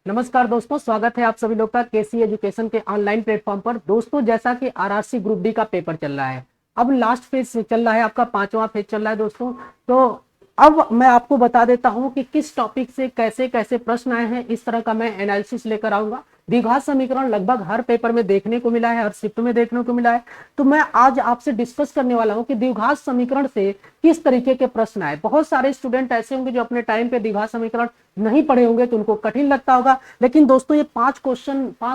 नमस्कार दोस्तों, स्वागत है आप सभी लोग का केसी एजुकेशन के ऑनलाइन प्लेटफॉर्म पर। दोस्तों, जैसा कि आरआरसी ग्रुप डी का पेपर चल रहा है, अब लास्ट फेज चल रहा है, आपका 5वां फेज चल रहा है दोस्तों। तो अब मैं आपको बता देता हूं कि किस टॉपिक से कैसे कैसे प्रश्न आए हैं। इस तरह का मैं एनालिसिस लेकर आऊंगा। द्विघात समीकरण लगभग हर पेपर में देखने को मिला है, हर शिफ्ट में देखने को मिला है। तो मैं आज आपसे डिस्कस करने वाला हूं कि द्विघात समीकरण से किस तरीके के प्रश्न आए। बहुत सारे स्टूडेंट ऐसे होंगे जो अपने टाइम पे द्विघात समीकरण नहीं पढ़े होंगे, तो उनको कठिन लगता होगा। लेकिन दोस्तों, ये 5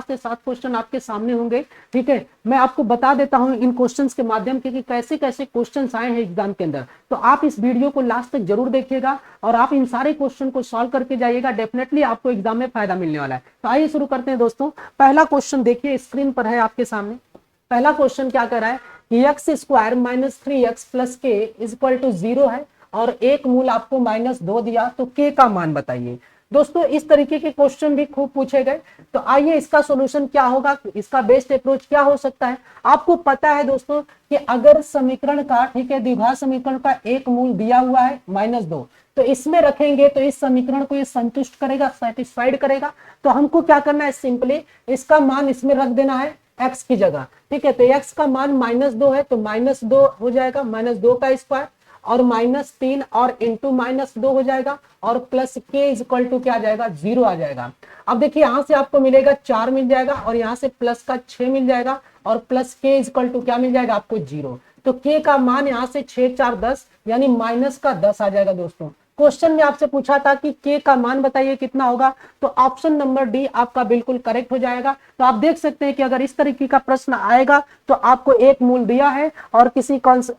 से 7 क्वेश्चन आपके सामने होंगे। ठीक है, मैं आपको बता देता हूं इन क्वेश्चंस के माध्यम से कि कैसे कैसे क्वेश्चंस आए हैं एग्जाम के अंदर। तो आप इस वीडियो को लास्ट तक जरूर देखिएगा और आप इन सारे क्वेश्चन को सॉल्व करके जाइएगा। डेफिनेटली आपको एग्जाम में फायदा मिलने वाला है। तो आइए शुरू करते हैं दोस्तों। पहला क्वेश्चन देखिए, स्क्रीन पर है आपके सामने। पहला क्वेश्चन क्या कर रहा है कि X square minus 3x plus के इज इक्वल टू 0 है और एक मूल आपको -2 दिया, तो के का मान बताइए। दोस्तों, इस तरीके के क्वेश्चन भी खूब पूछे गए। तो आइए इसका सॉल्यूशन क्या होगा, इसका बेस्ट अप्रोच क्या हो सकता है। आपको पता है दोस्तों कि अगर समीकरण का, ठीक है, द्विघात समीकरण का एक मूल दिया हुआ है -2, तो इसमें रखेंगे तो इस समीकरण को ये संतुष्ट करेगा, सेटिस्फाइड करेगा। तो हमको क्या करना है, सिंपली इसका मान इसमें रख देना है x की जगह। ठीक है, तो x का मान -2 है तो -2 हो जाएगा, -2 का स्क्वायर और -3 और इंटू -2 हो जाएगा और प्लस के इज इक्वल टू क्या आ जाएगा, 0 आ जाएगा। अब देखिए यहां से आपको मिलेगा 4 मिल जाएगा और यहां से प्लस का 6 मिल जाएगा और प्लस के इज इक्वल टू क्या मिल जाएगा आपको, 0। तो के का मान यहां से 6 4 10 यानी -10 आ जाएगा दोस्तों। क्वेश्चन में आपसे पूछा था कि के का मान बताइए कितना होगा, तो ऑप्शन नंबर डी आपका बिल्कुल करेक्ट हो जाएगा। तो आप देख सकते हैं कि अगर इस तरीके का प्रश्न आएगा तो आपको एक मूल दिया है और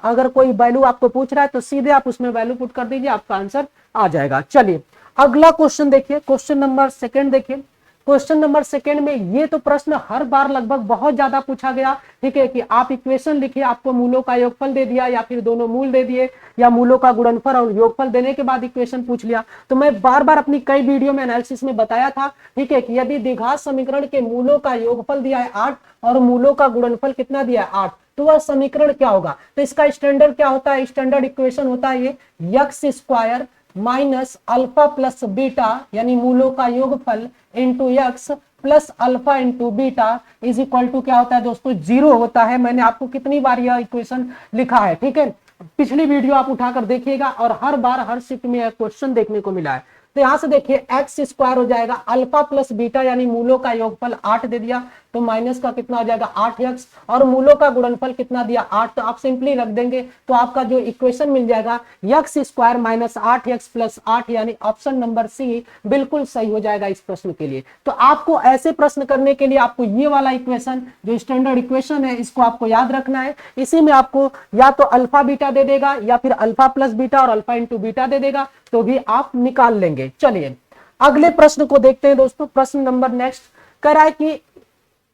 अगर कोई वैल्यू आपको पूछ रहा है तो सीधे आप उसमें वैल्यू पुट कर दीजिए, आपका आंसर आ जाएगा। चलिए अगला क्वेश्चन देखिए, क्वेश्चन नंबर सेकंड देखिए। क्वेश्चन नंबर सेकंड में ये तो प्रश्न हर बार लगभग बहुत ज्यादा पूछा गया। ठीक है, कि आप इक्वेशन लिखिए, आपको मूलों का योगफल दे दिया या फिर दोनों मूल दे दिए या मूलों का गुणनफल और योगफल देने के बाद इक्वेशन पूछ लिया। तो मैं बार बार अपनी कई वीडियो में एनालिसिस में बताया था, ठीक है, कि यदि द्विघात समीकरण के मूलों का योगफल दिया है 8 और मूलों का गुणनफल कितना दिया है 8, तो वह समीकरण क्या होगा। तो इसका स्टैंडर्ड क्या होता है, स्टैंडर्ड इक्वेशन होता है ये X square minus alpha plus beta यानी मूलों का योगफल into X plus alpha into beta is equal to क्या होता है दोस्तों, 0 होता है। मैंने आपको कितनी बार यह इक्वेशन लिखा है, ठीक है, पिछली वीडियो आप उठाकर देखिएगा और हर बार हर शिफ्ट में यह क्वेश्चन देखने को मिला है। तो यहां से देखिए एक्स स्क्वायर हो जाएगा अल्फा प्लस बीटा यानी मूलों का योगफल 8 दे दिया तो माइनस का कितना हो जाएगा 8x और मूलों का गुणनफल कितना दिया 8, तो आप सिंपली रख देंगे तो आपका जो इक्वेशन मिल जाएगा x square minus 8x plus 8 यानी ऑप्शन नंबर सी बिल्कुल सही हो जाएगा इस प्रश्न के लिए। तो आपको ऐसे प्रश्न करने के लिए आपको ये वाला इक्वेशन जो स्टैंडर्ड इक्वेशन है इसको आपको याद रखना है। इसी में आपको या तो अल्फा बीटा दे देगा या फिर अल्फा प्लस बीटा और अल्फा इंटू बीटा दे देगा, तो भी आप निकाल लेंगे। चलिए अगले प्रश्न को देखते हैं दोस्तों। प्रश्न नंबर नेक्स्ट कह रहा है कि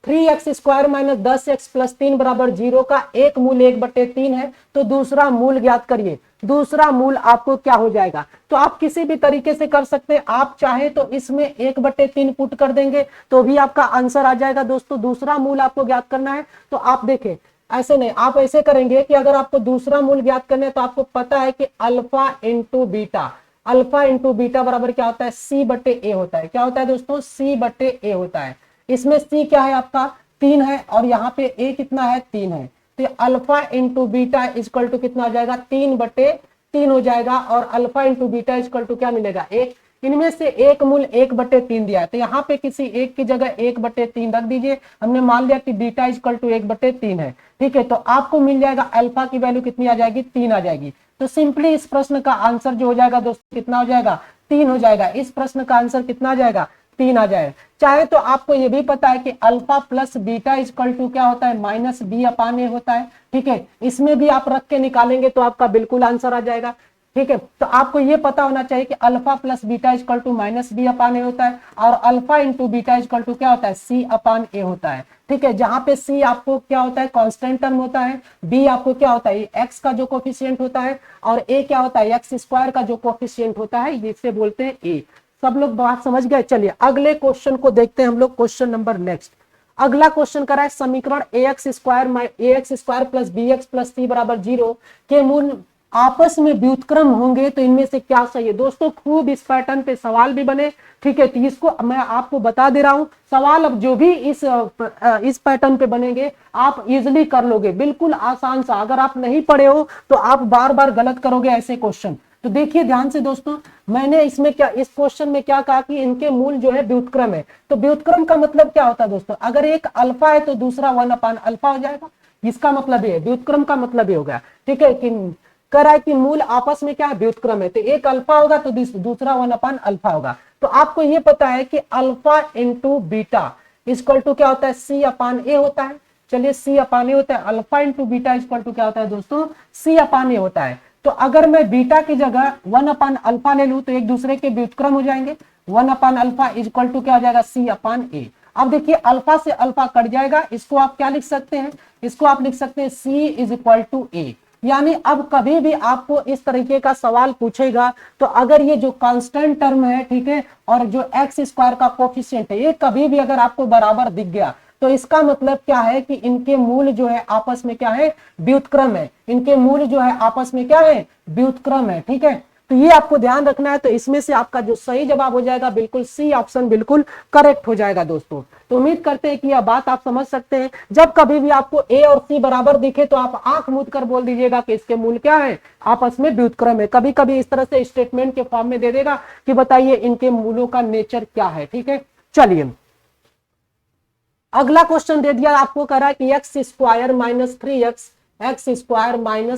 3x square minus 10x plus 3 बराबर 0 का एक मूल 1/3 है, तो दूसरा मूल ज्ञात करिए। दूसरा मूल आपको क्या हो जाएगा, तो आप किसी भी तरीके से कर सकते हैं। आप चाहे तो इसमें 1/3 पुट कर देंगे तो भी आपका आंसर आ जाएगा दोस्तों। दूसरा मूल आपको ज्ञात करना है तो आप देखें, ऐसे नहीं, आप ऐसे करेंगे कि अगर आपको दूसरा मूल ज्ञात करना है तो आपको पता है कि alpha into beta, alpha into beta बराबर क्या होता है, C/A होता है। क्या होता है दोस्तों, C/A होता है। इसमें C क्या है आपका 3 है और यहाँ पे A कितना है 3 है, तो alpha into beta equal to कितना हो जाएगा 3/3 हो जाएगा और alpha into beta equal to क्या मिलेगा 1। इनमें से एक मूल 1/3 दिया है तो यहाँ पे किसी एक की जगह 1/3 रख दीजिए। हमने मान लिया कि बीटा इक्वल टू 1/3 है, ठीक है, तो आपको मिल जाएगा अल्फा की वैल्यू कितनी आ जाएगी 3 आ जाएगी। तो सिंपली इस प्रश्न का आंसर जो हो जाएगा दोस्तों कितना हो जाएगा 3 हो जाएगा। इस प्रश्न का आंसर कितना आ जाएगा 3 आ जाएगा। चाहे तो आपको ये भी पता है कि alpha plus beta equal to क्या होता है -B/A होता है, ठीक है, इसमें भी आप रख के निकालेंगे तो आपका बिल्कुल आंसर आ जाएगा। ठीक है, तो आपको ये पता होना चाहिए कि alpha plus beta equal to -B/A होता है और alpha into beta equal to क्या होता है C/A होता है। ठीक है, जहां पे C आपको क्या होता है कांस्टेंट टर्म होता है, B आपको क्या होता है x का जो कोफिशिएंट होता है और A क्या होता है एक्स स्क्वायर का जो कोफिशिएंट होता है, जिसे बोलते हैं A। सब लोग बात समझ गए। चलिए अगले क्वेश्चन को देखते हैं हम लोग। क्वेश्चन नंबर नेक्स्ट, अगला क्वेश्चन करा है समीकरण ax square plus bx plus c बराबर 0 के मूल आपस में व्युत्क्रम होंगे तो इनमें से क्या सही है। दोस्तों खूब इस पैटर्न पे सवाल भी बने, ठीक है, तो इसको मैं आपको बता दे रहा हूं। सवाल अब जो भी इस पैटर्न पे बनेंगे आप इजिली कर लोगे, बिल्कुल आसान सा। अगर आप नहीं पढ़े हो तो आप बार बार गलत करोगे ऐसे क्वेश्चन। तो देखिए ध्यान से दोस्तों, मैंने इसमें क्या, इस क्वेश्चन में क्या कहा कि इनके मूल जो है व्युत्क्रम है। तो व्युत्क्रम का मतलब क्या होता है दोस्तों, अगर एक अल्फा है तो दूसरा 1/अल्फा हो जाएगा, इसका मतलब ये व्युत्क्रम का मतलब ये हो गया, ठीक है। कि कह रहा है कि मूल आपस में क्या है, व्युत्क्रम है, तो एक अल्फा होगा तो दूसरा 1/अल्फा होगा। तो आपको ये पता है कि alpha into beta equal to क्या होता है, C/A होता है। चलिए C/A होता है, alpha into beta equal to क्या होता है दोस्तों, C/A होता है। तो अगर मैं बीटा की जगह 1/अल्फा ले लूं तो एक दूसरे के व्युत्क्रम हो जाएंगे। 1/अल्फा इक्वल टू क्या हो जाएगा, C/A। अब देखिए अल्फा से अल्फा कट जाएगा, इसको आप क्या लिख सकते हैं, इसको आप लिख सकते हैं C/A। यानी अब कभी भी आपको इस तरीके का सवाल पूछेगा तो अगर ये जो कांस्टेंट टर्म है, ठीक है, और जो एक्स स्क्वायर का कोफिशिएंट है, ये कभी भी अगर आपको बराबर दिख गया तो इसका मतलब क्या है कि इनके मूल जो है आपस में क्या है, व्युत्क्रम है। इनके मूल जो है आपस में क्या है, व्युत्क्रम है, ठीक है। तो ये आपको ध्यान रखना है। तो इसमें से आपका जो सही जवाब हो जाएगा बिल्कुल सी ऑप्शन बिल्कुल करेक्ट हो जाएगा दोस्तों। तो उम्मीद करते हैं कि यह बात आप समझ सकते हैं। जब कभी भी आपको ए और सी बराबर दिखे तो आप आंख मूंद कर बोल दीजिएगा कि इसके मूल क्या है, आपस में व्युत्क्रम है। कभी कभी इस तरह से स्टेटमेंट के फॉर्म में दे देगा कि बताइए इनके मूलों का नेचर क्या है, ठीक है। चलिए अगला क्वेश्चन दे दिया आपको, कह रहा है कि X square minus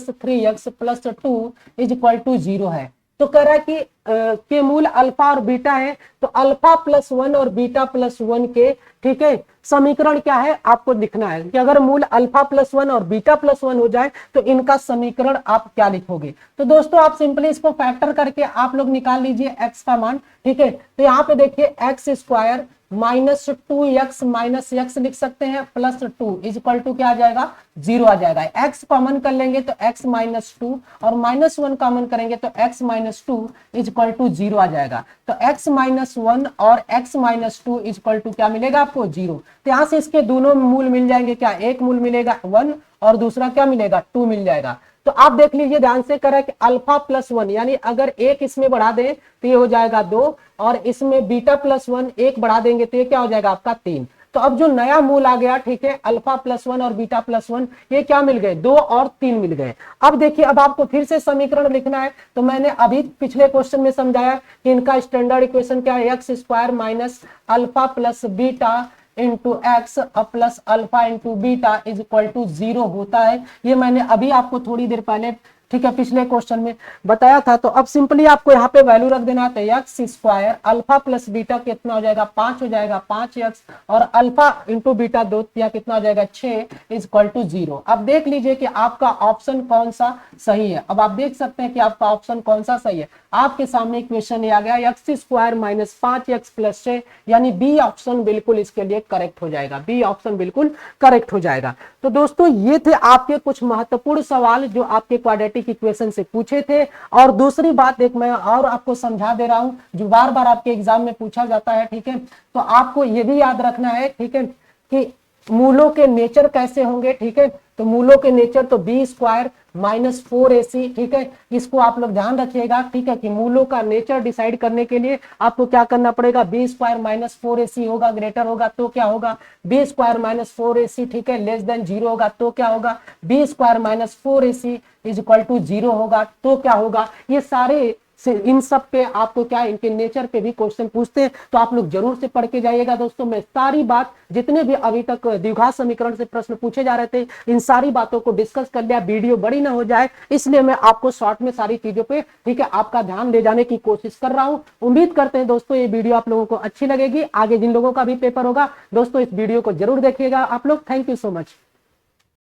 3x plus 2 is equal to 0 है। तो कह रहा है कि के मूल अल्फा और बीटा है, तो अल्फा प्लस 1 और बीटा प्लस 1 के, ठीक है, समीकरण क्या है आपको लिखना है कि अगर मूल अल्फा प्लस 1 और बीटा प्लस 1 हो जाए तो इनका समीकरण आप क्या लिखोगे। तो दोस्तों आप सिंपली इसको फैक्टर करके आप लोग निकाल लीजिए एक्स का मान, ठीक है। तो यहाँ पे देखिए x square minus 2x minus x लिख सकते हैं प्लस 2 इज इक्वल टू क्या आ जाएगा, 0 आ जाएगा। एक्स कॉमन कर लेंगे तो x माइनस 2 और माइनस 1 कॉमन करेंगे तो x minus 2 is equal to 0 आ जाएगा। तो x माइनस 1 और x minus 2 is equal to क्या मिलेगा आपको, 0। तो यहां से इसके दोनों मूल मिल जाएंगे, क्या एक मूल मिलेगा 1 और दूसरा क्या मिलेगा 2 मिल जाएगा। तो आप देख लीजिए ध्यान से, करें कि अल्फा प्लस 1 यानी अगर एक इसमें बढ़ा दें तो ये हो जाएगा 2 और इसमें बीटा प्लस 1 एक बढ़ा देंगे तो ये क्या हो जाएगा आपका 3। तो अब जो नया मूल आ गया, ठीक है, अल्फा प्लस 1 और बीटा प्लस 1 ये क्या मिल गए, 2 और 3 मिल गए। अब देखिए अब आपको फिर से समीकरण लिखना है। तो मैंने अभी पिछले क्वेश्चन में समझाया कि इनका स्टैंडर्ड इक्वेशन क्या है, X square minus alpha plus beta into X plus alpha into beta is equal to 0 होता है। ये मैंने अभी आपको थोड़ी देर पहले, ठीक है, पिछले क्वेश्चन में बताया था। तो अब सिंपली आपको यहाँ पे वैल्यू रख देना है, X square alpha plus beta कितना हो जाएगा 5 हो जाएगा, 5x और अल्फा इंटू बीटा 2 या कितना हो जाएगा 6 इज इक्वल टू 0। अब देख लीजिए कि आपका ऑप्शन कौन सा सही है। अब आप देख सकते हैं कि आपका ऑप्शन कौन सा सही है। आपके सामने क्वेश्चन आ गया x square minus 5x plus 6 यानी बी ऑप्शन बिल्कुल इसके लिए करेक्ट हो जाएगा, बी ऑप्शन बिल्कुल करेक्ट हो जाएगा। तो दोस्तों ये थे आपके कुछ महत्वपूर्ण सवाल जो आपके क्वाड्रेटिक इक्वेशन से पूछे थे। और दूसरी बात एक मैं और आपको समझा दे रहा हूं जो बार बार आपके एग्जाम में पूछा जाता है, ठीक है। तो आपको ये भी याद रखना है, ठीक है, कि मूलों के नेचर कैसे होंगे, ठीक है। तो मूलों के नेचर तो बी स्क्वायर माइनस 4ac, ठीक है, इसको आप लोग ध्यान रखिएगा, ठीक है, कि मूलों का नेचर डिसाइड करने के लिए आपको क्या करना पड़ेगा, बी स्क्वायर माइनस 4ac होगा, ग्रेटर होगा तो क्या होगा, बी स्क्वायर माइनस 4ac, ठीक है, लेस देन 0 होगा तो क्या होगा, b square minus 4ac is equal to 0 होगा तो क्या होगा। ये सारे से इन सब पे आपको क्या, इनके नेचर पे भी क्वेश्चन पूछते हैं। तो आप लोग जरूर से पढ़ के जाइएगा दोस्तों। मैं सारी बात जितने भी अभी तक द्विघात समीकरण से प्रश्न पूछे जा रहे थे इन सारी बातों को डिस्कस कर लिया, वीडियो बड़ी ना हो जाए इसलिए मैं आपको शॉर्ट में सारी चीजों पे, ठीक है, आपका ध्यान ले जाने की कोशिश कर रहा हूं। उम्मीद करते हैं दोस्तों ये वीडियो आप लोगों को अच्छी लगेगी। आगे जिन लोगों का भी पेपर होगा दोस्तों इस वीडियो को जरूर देखिएगा आप लोग। Thank you so much.